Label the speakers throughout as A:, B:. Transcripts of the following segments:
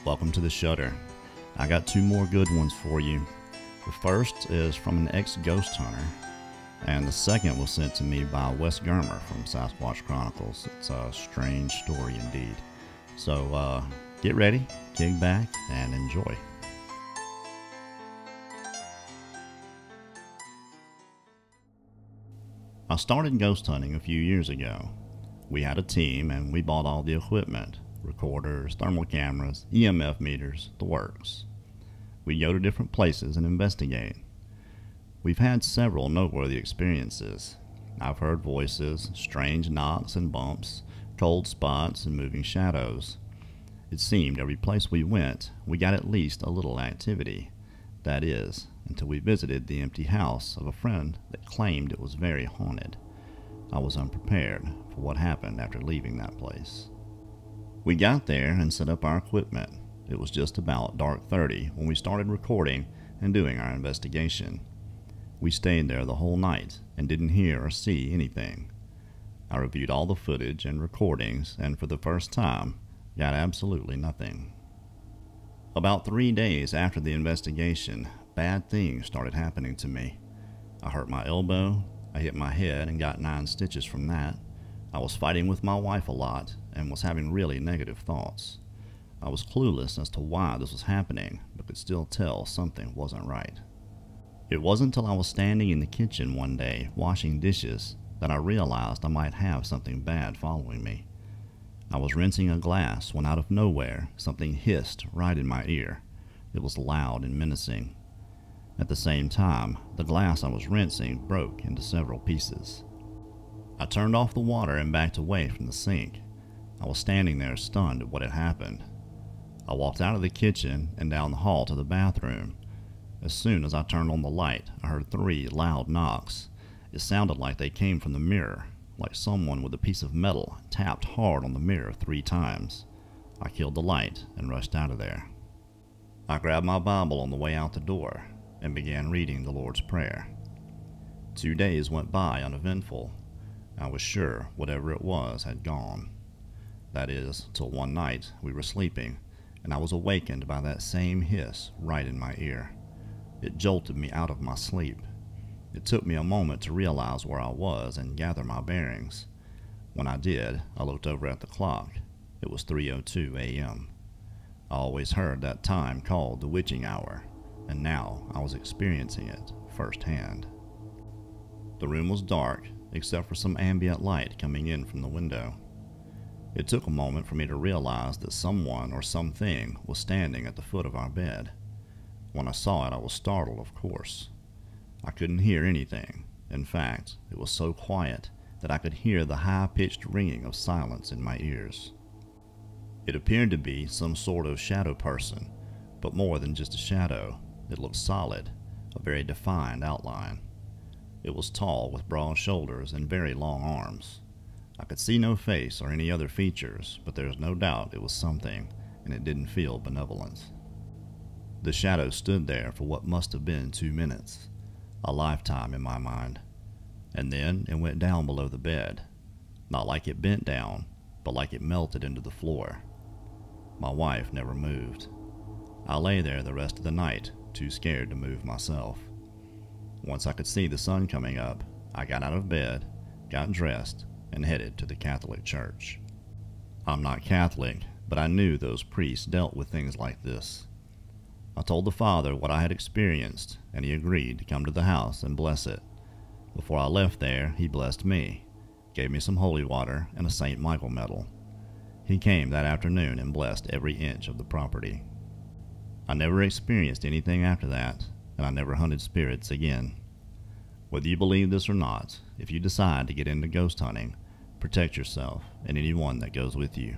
A: Welcome to the Shutter. I got two more good ones for you. The first is from an ex-ghost hunter, and the second was sent to me by Wes Germer from Sasquatch Chronicles. It's a strange story indeed. So get ready, kick back, and enjoy. I started ghost hunting a few years ago. We had a team and we bought all the equipment: recorders, thermal cameras, EMF meters, the works. We go to different places and investigate. We've had several noteworthy experiences. I've heard voices, strange knocks and bumps, cold spots, and moving shadows. It seemed every place we went, we got at least a little activity. That is, until we visited the empty house of a friend that claimed it was very haunted. I was unprepared for what happened after leaving that place. We got there and set up our equipment. It was just about dark 30 when we started recording and doing our investigation. We stayed there the whole night and didn't hear or see anything. I reviewed all the footage and recordings, and for the first time, got absolutely nothing. About 3 days after the investigation, bad things started happening to me. I hurt my elbow, I hit my head and got 9 stitches from that. I was fighting with my wife a lot and was having really negative thoughts. I was clueless as to why this was happening, but could still tell something wasn't right. It wasn't until I was standing in the kitchen one day washing dishes that I realized I might have something bad following me. I was rinsing a glass when out of nowhere something hissed right in my ear. It was loud and menacing. At the same time, the glass I was rinsing broke into several pieces. I turned off the water and backed away from the sink. I was standing there stunned at what had happened. I walked out of the kitchen and down the hall to the bathroom. As soon as I turned on the light, I heard 3 loud knocks. It sounded like they came from the mirror, like someone with a piece of metal tapped hard on the mirror 3 times. I killed the light and rushed out of there. I grabbed my Bible on the way out the door and began reading the Lord's Prayer. 2 days went by uneventful. I was sure whatever it was had gone. That is, till one night we were sleeping, and I was awakened by that same hiss right in my ear. It jolted me out of my sleep. It took me a moment to realize where I was and gather my bearings. When I did, I looked over at the clock. It was 3:02 a.m. I always heard that time called the witching hour, and now I was experiencing it firsthand. The room was dark, except for some ambient light coming in from the window. It took a moment for me to realize that someone or something was standing at the foot of our bed. When I saw it, I was startled, of course. I couldn't hear anything. In fact, it was so quiet that I could hear the high-pitched ringing of silence in my ears. It appeared to be some sort of shadow person, but more than just a shadow. It looked solid, a very defined outline. It was tall with broad shoulders and very long arms. I could see no face or any other features, but there was no doubt it was something, and it didn't feel benevolent. The shadow stood there for what must have been 2 minutes, a lifetime in my mind, and then it went down below the bed, not like it bent down, but like it melted into the floor. My wife never moved. I lay there the rest of the night, too scared to move myself. Once I could see the sun coming up, I got out of bed, got dressed, and headed to the Catholic Church. I'm not Catholic, but I knew those priests dealt with things like this. I told the father what I had experienced, and he agreed to come to the house and bless it. Before I left there, he blessed me, gave me some holy water and a St. Michael medal. He came that afternoon and blessed every inch of the property. I never experienced anything after that, and I never hunted spirits again. Whether you believe this or not, if you decide to get into ghost hunting, protect yourself and anyone that goes with you.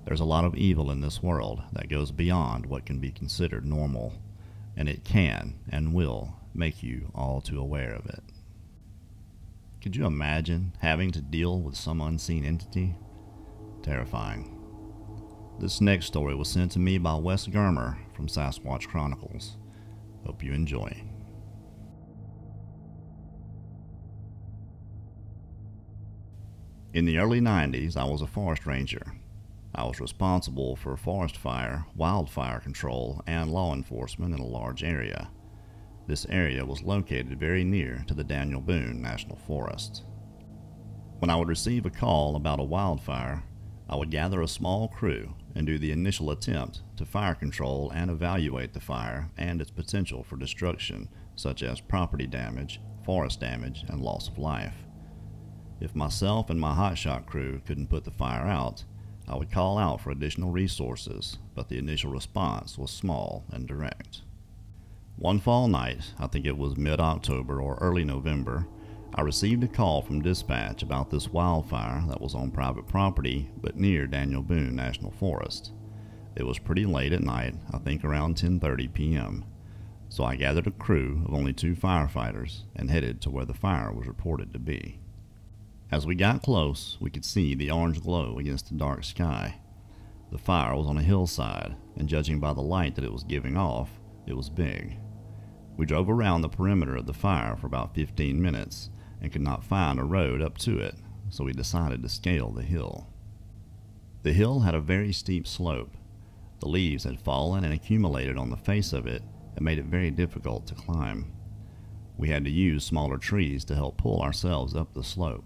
A: There's a lot of evil in this world that goes beyond what can be considered normal, and it can and will make you all too aware of it. Could you imagine having to deal with some unseen entity? Terrifying. This next story was sent to me by Wes Germer from Sasquatch Chronicles. Hope you enjoy. In the early 90s, I was a forest ranger. I was responsible for forest fire, wildfire control, and law enforcement in a large area. This area was located very near to the Daniel Boone National Forest. When I would receive a call about a wildfire, I would gather a small crew and do the initial attempt to fire control and evaluate the fire and its potential for destruction, such as property damage, forest damage, and loss of life. If myself and my hotshot crew couldn't put the fire out, I would call out for additional resources, but the initial response was small and direct. One fall night, I think it was mid-October or early November, I received a call from dispatch about this wildfire that was on private property but near Daniel Boone National Forest. It was pretty late at night, I think around 10:30 p.m., so I gathered a crew of only 2 firefighters and headed to where the fire was reported to be. As we got close, we could see the orange glow against the dark sky. The fire was on a hillside, and judging by the light that it was giving off, it was big. We drove around the perimeter of the fire for about 15 minutes and could not find a road up to it, so we decided to scale the hill. The hill had a very steep slope. The leaves had fallen and accumulated on the face of it and made it very difficult to climb. We had to use smaller trees to help pull ourselves up the slope.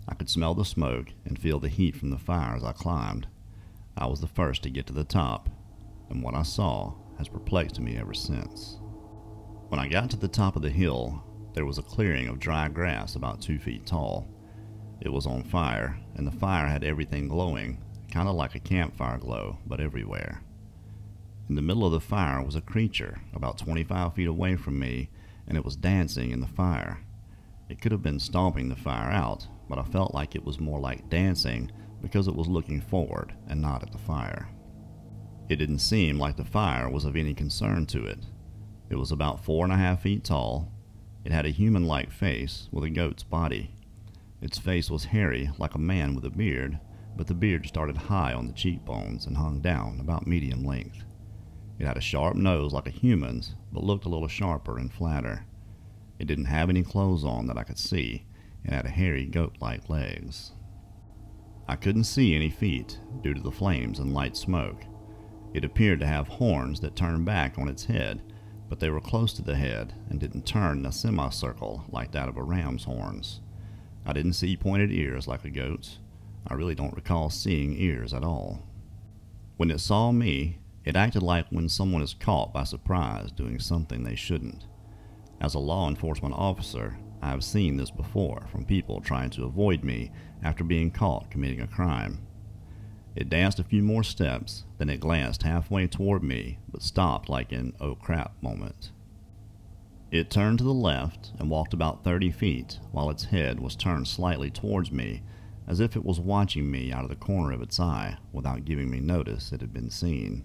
A: I could smell the smoke and feel the heat from the fire as I climbed. I was the first to get to the top, and what I saw has perplexed me ever since. When I got to the top of the hill, there was a clearing of dry grass about 2 feet tall. It was on fire, and the fire had everything glowing, kind of like a campfire glow, but everywhere. In the middle of the fire was a creature about 25 feet away from me, and it was dancing in the fire. It could have been stomping the fire out, but I felt like it was more like dancing because it was looking forward and not at the fire. It didn't seem like the fire was of any concern to it. It was about 4.5 feet tall. It had a human-like face with a goat's body. Its face was hairy like a man with a beard, but the beard started high on the cheekbones and hung down about medium length. It had a sharp nose like a human's, but looked a little sharper and flatter. It didn't have any clothes on that I could see, and had hairy goat-like legs. I couldn't see any feet due to the flames and light smoke. It appeared to have horns that turned back on its head, but they were close to the head and didn't turn in a semicircle like that of a ram's horns. I didn't see pointed ears like a goat's. I really don't recall seeing ears at all. When it saw me, it acted like when someone is caught by surprise doing something they shouldn't. As a law enforcement officer, I have seen this before from people trying to avoid me after being caught committing a crime. It danced a few more steps, then it glanced halfway toward me, but stopped like an "oh crap" moment. It turned to the left and walked about 30 feet while its head was turned slightly towards me, as if it was watching me out of the corner of its eye without giving me notice it had been seen.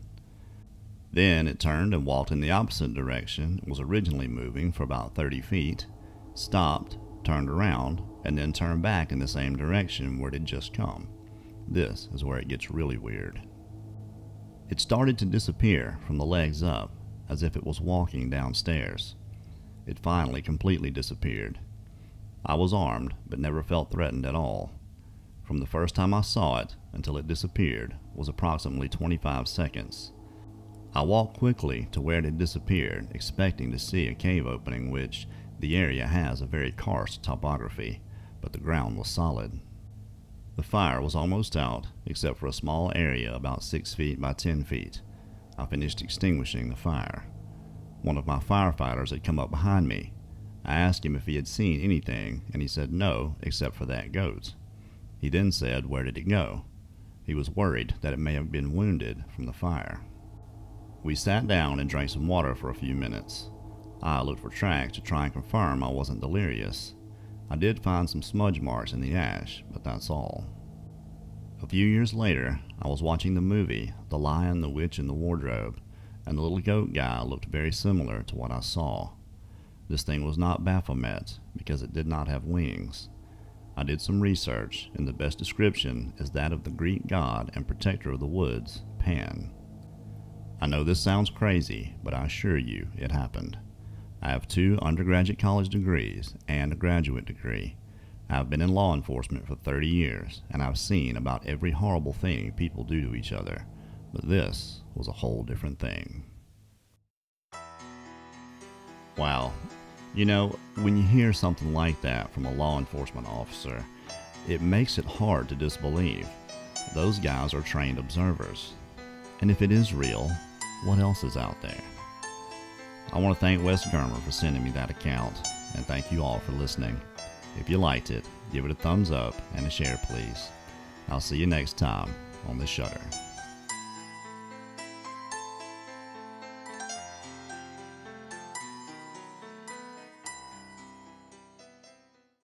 A: Then it turned and walked in the opposite direction it was originally moving for about 30 feet, stopped, turned around, and then turned back in the same direction where it had just come. This is where it gets really weird. It started to disappear from the legs up, as if it was walking downstairs. It finally completely disappeared. I was armed, but never felt threatened at all. From the first time I saw it until it disappeared was approximately 25 seconds. I walked quickly to where it had disappeared, expecting to see a cave opening, which the area has a very karst topography, but the ground was solid. The fire was almost out, except for a small area about 6 feet by 10 feet. I finished extinguishing the fire. One of my firefighters had come up behind me. I asked him if he had seen anything, and he said no, except for that goat. He then said, where did it go? He was worried that it may have been wounded from the fire. We sat down and drank some water for a few minutes. I looked for tracks to try and confirm I wasn't delirious. I did find some smudge marks in the ash, but that's all. A few years later, I was watching the movie The Lion, the Witch, and the Wardrobe, and the little goat guy looked very similar to what I saw. This thing was not Baphomet, because it did not have wings. I did some research, and the best description is that of the Greek god and protector of the woods, Pan. I know this sounds crazy, but I assure you it happened. I have 2 undergraduate college degrees and a graduate degree. I've been in law enforcement for 30 years, and I've seen about every horrible thing people do to each other, but this was a whole different thing. Wow. You know, when you hear something like that from a law enforcement officer, it makes it hard to disbelieve. Those guys are trained observers. And if it is real, what else is out there? I want to thank Wes Germer for sending me that account, and thank you all for listening. If you liked it, give it a thumbs up and a share, please. I'll see you next time on The Shutter.